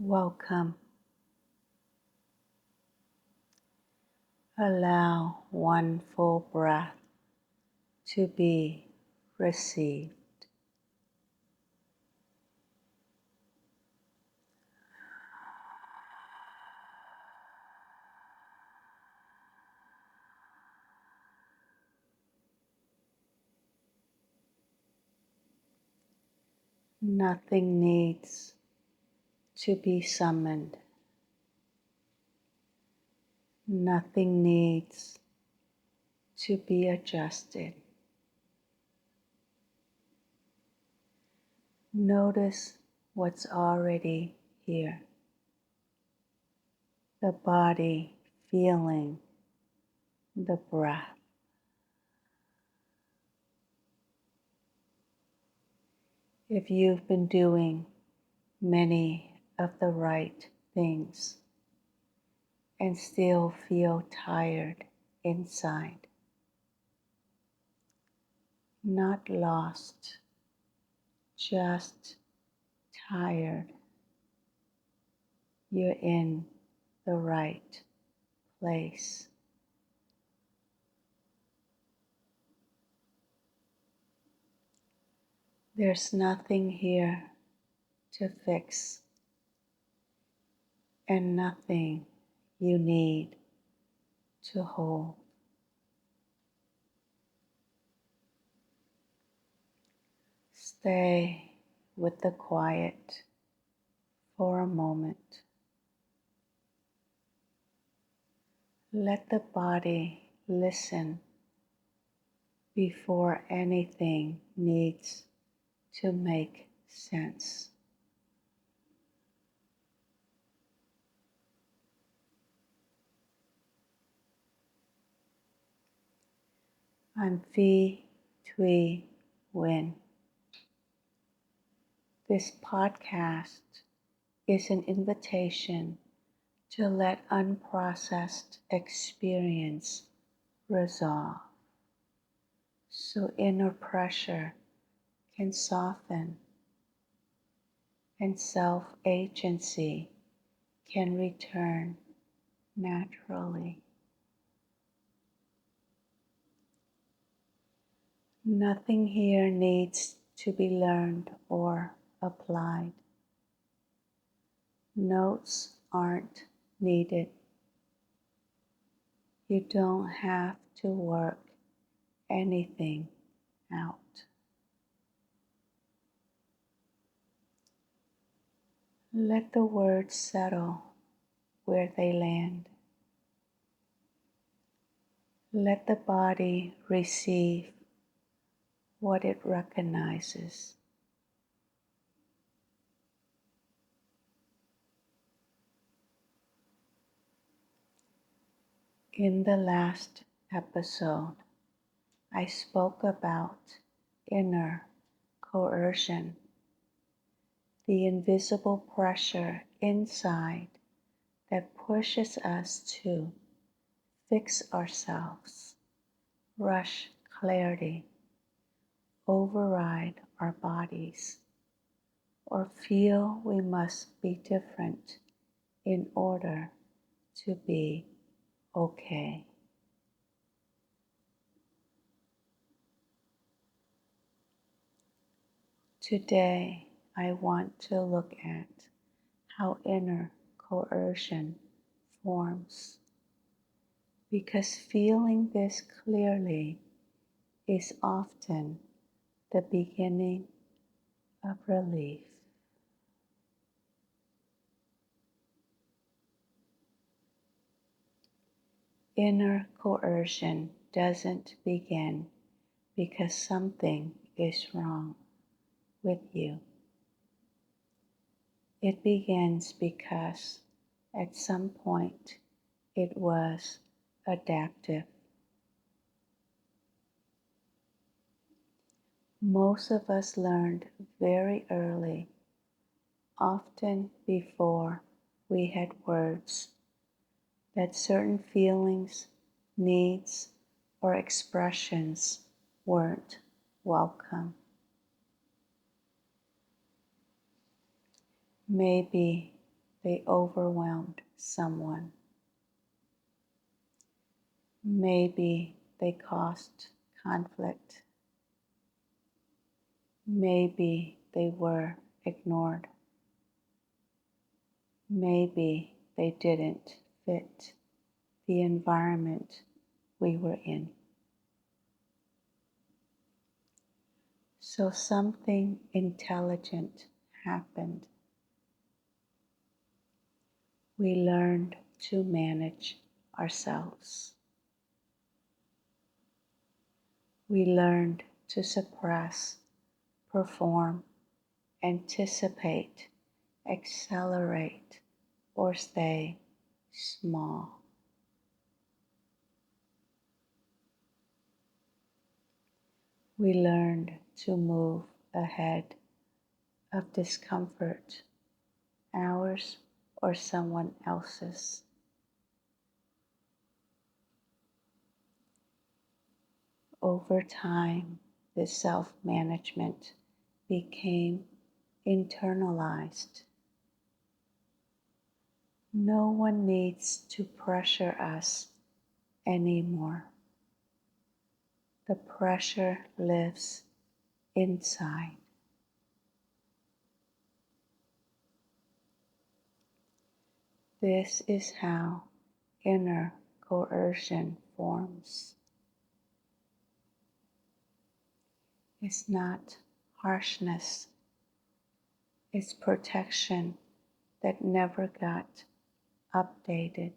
Welcome. Allow one full breath to be received. Nothing needs to be summoned. Nothing needs to be adjusted. Notice what's already here. The body feeling the breath. If you've been doing many of the right things and still feel tired inside, not lost, just tired, you're in the right place. There's nothing here to fix and nothing you need to hold. Stay with the quiet for a moment. Let the body listen before anything needs to make sense. I'm Phi Thuy Nguyen. This podcast is an invitation to let unprocessed experience resolve, so inner pressure can soften and self-agency can return naturally. Nothing here needs to be learned or applied. Notes aren't needed. You don't have to work anything out. Let the words settle where they land. Let the body receive what it recognizes. In the last episode, I spoke about inner coercion, the invisible pressure inside that pushes us to fix ourselves, rush clarity, override our bodies, or feel we must be different in order to be okay. Today, I want to look at how inner coercion forms, because feeling this clearly is often the beginning of relief. Inner coercion doesn't begin because something is wrong with you. It begins because at some point it was adaptive. Most of us learned very early, often before we had words, that certain feelings, needs, or expressions weren't welcome. Maybe they overwhelmed someone. Maybe they caused conflict. Maybe they were ignored. Maybe they didn't fit the environment we were in. So something intelligent happened. We learned to manage ourselves. We learned to suppress, perform, anticipate, accelerate, or stay small. We learned to move ahead of discomfort, ours or someone else's. Over time, this self-management became internalized. No one needs to pressure us anymore. The pressure lives inside. This is how inner coercion forms. It's not harshness, it's protection that never got updated.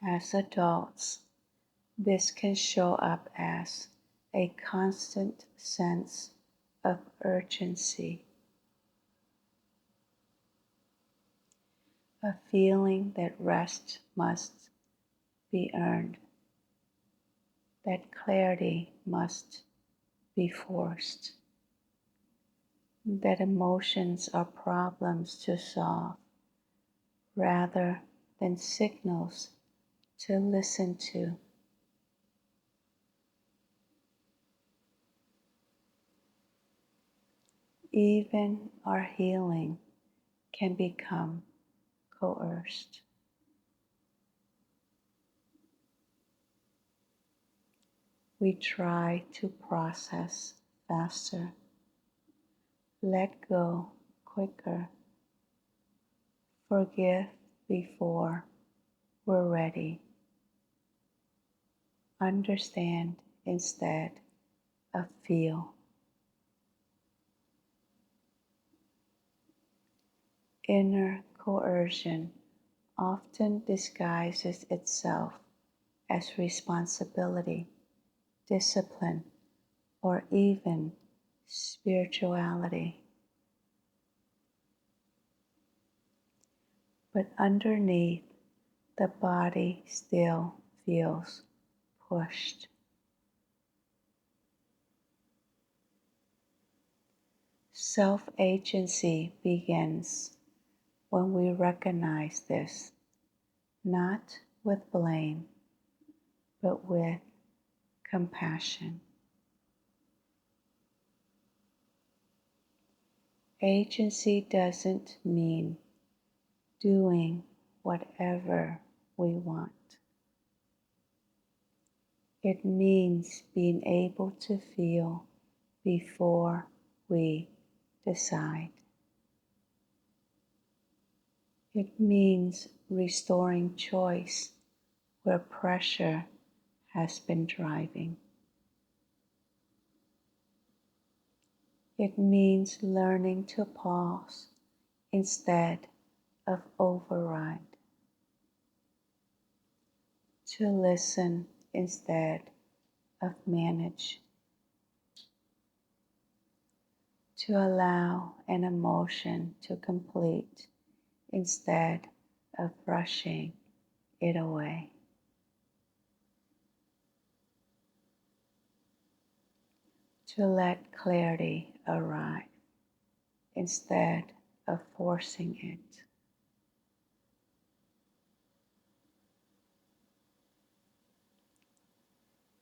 As adults, this can show up as a constant sense of urgency, a feeling that rest must be earned, that clarity must be forced, that emotions are problems to solve rather than signals to listen to. Even our healing can become coerced. We try to process faster, let go quicker, forgive before we're ready, understand instead of feel. Inner coercion often disguises itself as responsibility, discipline, or even spirituality. But underneath, the body still feels pushed. Self-agency begins when we recognize this, not with blame, but with compassion. Agency doesn't mean doing whatever we want. It means being able to feel before we decide. It means restoring choice where pressure has been driving. It means learning to pause instead of override, to listen instead of manage, to allow an emotion to complete instead of brushing it away. To let clarity arrive instead of forcing it.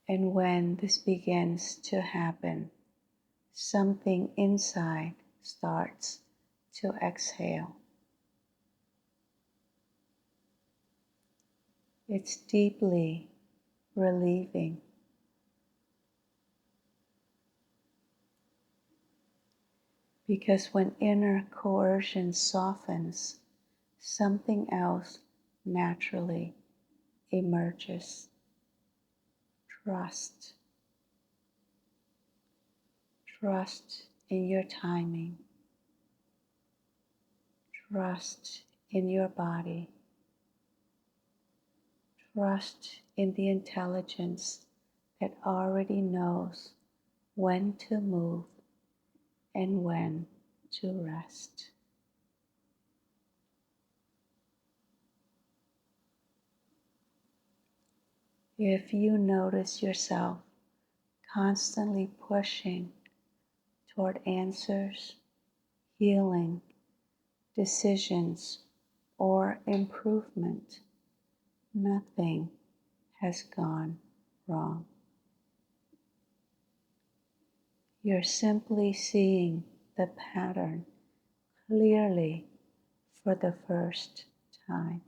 And when this begins to happen, something inside starts to exhale. It's deeply relieving. Because when inner coercion softens, something else naturally emerges. Trust. Trust in your timing. Trust in your body. Trust in the intelligence that already knows when to move and when to rest. If you notice yourself constantly pushing toward answers, healing, decisions, or improvement, nothing has gone wrong. You're simply seeing the pattern clearly for the first time.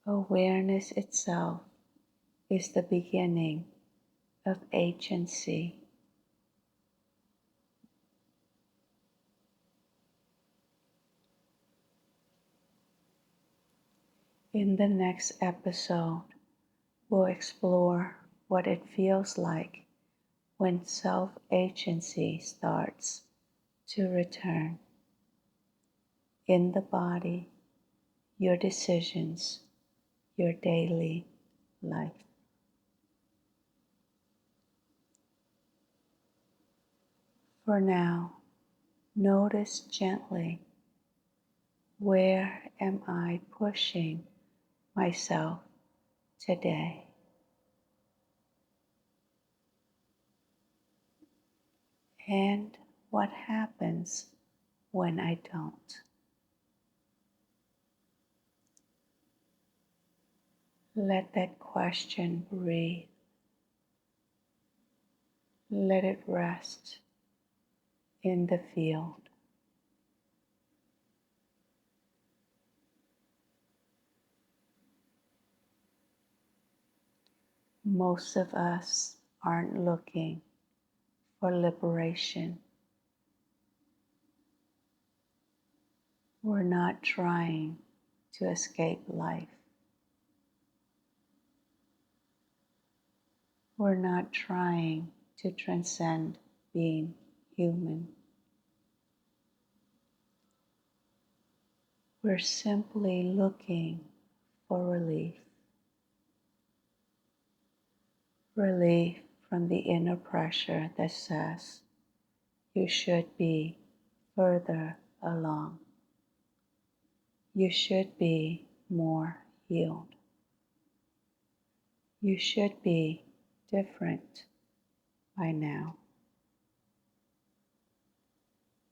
Awareness itself is the beginning of agency. In the next episode, we'll explore what it feels like when self-agency starts to return in the body, your decisions, your daily life. For now, notice gently, where am I pushing myself today? And what happens when I don't? Let that question breathe. Let it rest in the field. Most of us aren't looking for liberation. We're not trying to escape life. We're not trying to transcend being human. We're simply looking for relief. Relief from the inner pressure that says you should be further along. You should be more healed. You should be different by now.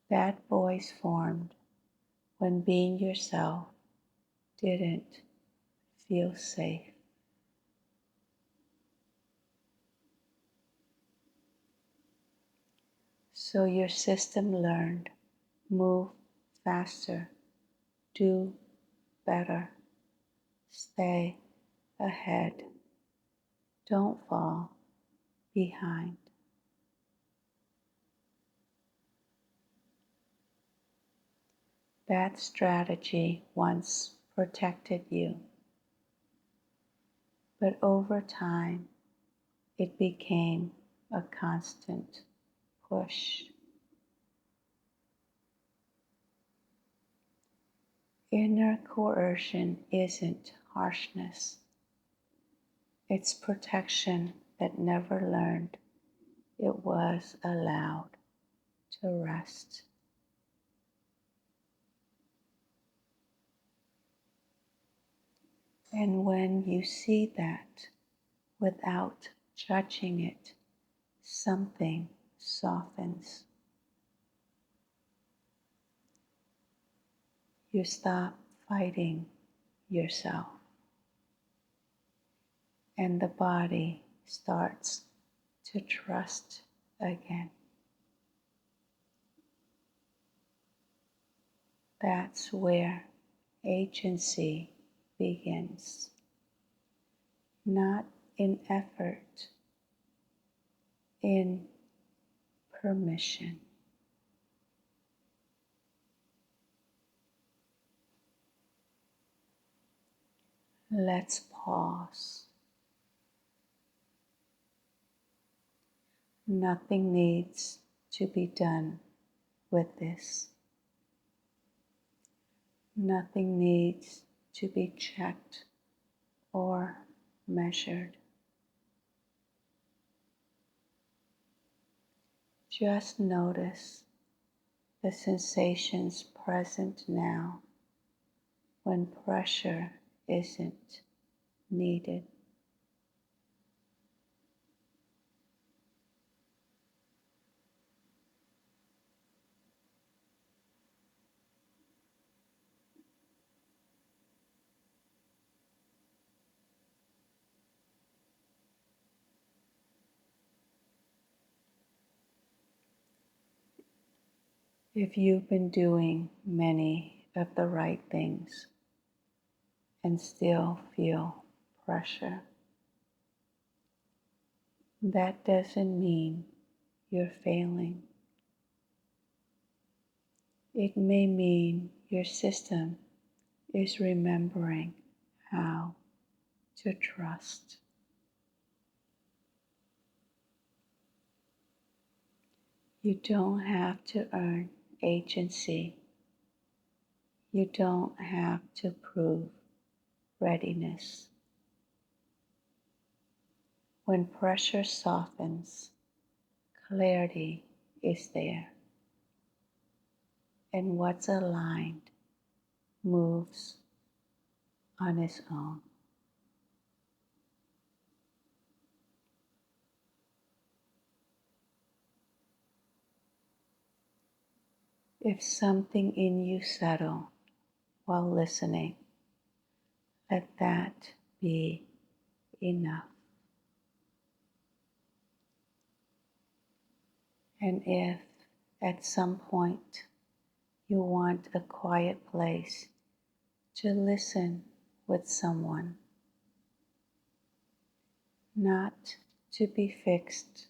That voice formed when being yourself didn't feel safe. So your system learned, move faster, do better, stay ahead, don't fall behind. That strategy once protected you, but over time it became a constant push. Inner coercion isn't harshness. It's protection that never learned it was allowed to rest. And when you see that without judging it, something softens. You stop fighting yourself, and the body starts to trust again. That's where agency begins, not in effort, in permission. Let's pause. Nothing needs to be done with this. Nothing needs to be checked or measured. Just notice the sensations present now when pressure isn't needed. If you've been doing many of the right things and still feel pressure, that doesn't mean you're failing. It may mean your system is remembering how to trust. You don't have to earn agency. You don't have to prove readiness. When pressure softens, clarity is there, and what's aligned moves on its own. If something in you settled while listening, let that be enough. And if at some point you want a quiet place to listen with someone, not to be fixed,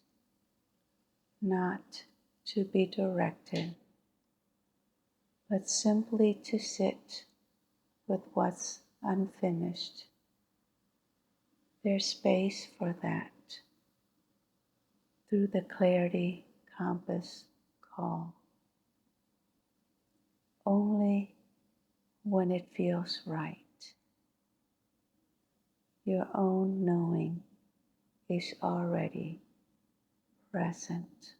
not to be directed, but simply to sit with what's unfinished, there's space for that through the clarity compass call. Only when it feels right. Your own knowing is already present.